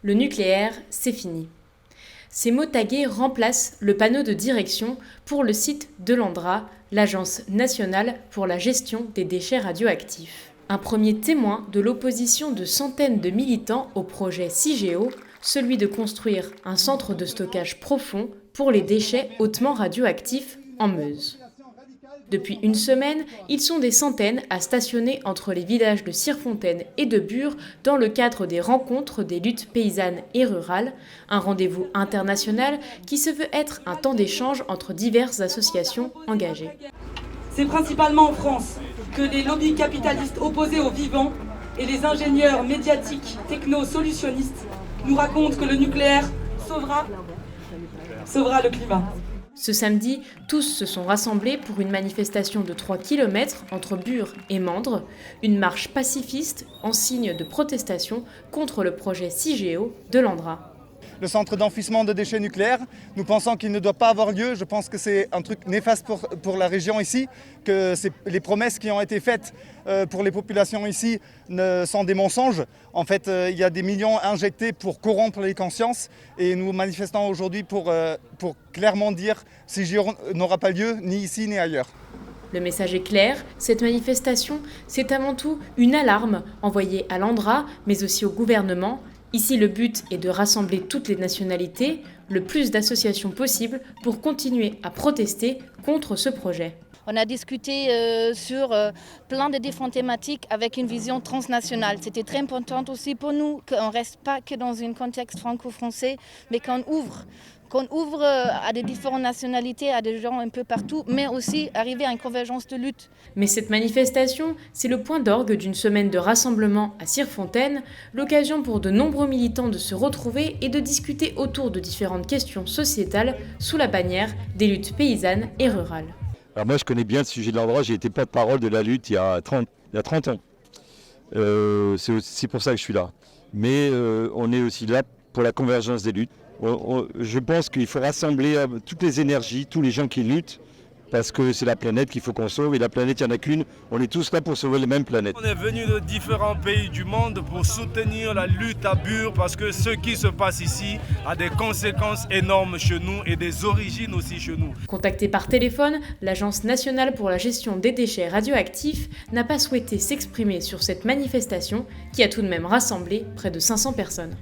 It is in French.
Le nucléaire, c'est fini. Ces mots tagués remplacent le panneau de direction pour le site de l'ANDRA, l'Agence nationale pour la gestion des déchets radioactifs. Un premier témoin de l'opposition de centaines de militants au projet CIGEO, celui de construire un centre de stockage profond pour les déchets hautement radioactifs en Meuse. Depuis une semaine, ils sont des centaines à stationner entre les villages de Sierfontaine et de Bure dans le cadre des rencontres des luttes paysannes et rurales, un rendez-vous international qui se veut être un temps d'échange entre diverses associations engagées. C'est principalement en France que les lobbies capitalistes opposés aux vivants et les ingénieurs médiatiques techno-solutionnistes nous racontent que le nucléaire sauvera le climat. Ce samedi, tous se sont rassemblés pour une manifestation de 3 km entre Bure et Mandres, une marche pacifiste en signe de protestation contre le projet CIGEO de l'ANDRA. Le centre d'enfouissement de déchets nucléaires, nous pensons qu'il ne doit pas avoir lieu. Je pense que c'est un truc néfaste pour la région ici, que les promesses qui ont été faites pour les populations ici sont des mensonges. En fait, il y a des millions injectés pour corrompre les consciences et nous manifestons aujourd'hui pour clairement dire que CIGEO n'aura pas lieu ni ici ni ailleurs. Le message est clair, cette manifestation, c'est avant tout une alarme envoyée à l'ANDRA, mais aussi au gouvernement. Ici, le but est de rassembler toutes les nationalités, le plus d'associations possible, pour continuer à protester contre ce projet. On a discuté sur plein de différentes thématiques avec une vision transnationale. C'était très important aussi pour nous qu'on ne reste pas que dans un contexte franco-français, mais qu'on ouvre à des différentes nationalités, à des gens un peu partout, mais aussi arriver à une convergence de lutte. Mais cette manifestation, c'est le point d'orgue d'une semaine de rassemblement à Sierfontaine, l'occasion pour de nombreux militants de se retrouver et de discuter autour de différentes questions sociétales sous la bannière des luttes paysannes et rurales. Alors moi je connais bien le sujet de l'ANDRA, j'ai été porte-parole de la lutte il y a 30 ans. C'est pour ça que je suis là. Mais on est aussi là pour la convergence des luttes. Je pense qu'il faut rassembler toutes les énergies, tous les gens qui luttent, parce que c'est la planète qu'il faut qu'on sauve, et la planète, il n'y en a qu'une, on est tous là pour sauver la même planète. On est venus de différents pays du monde pour soutenir la lutte à Bure, parce que ce qui se passe ici a des conséquences énormes chez nous et des origines aussi chez nous. Contactée par téléphone, l'Agence nationale pour la gestion des déchets radioactifs n'a pas souhaité s'exprimer sur cette manifestation qui a tout de même rassemblé près de 500 personnes.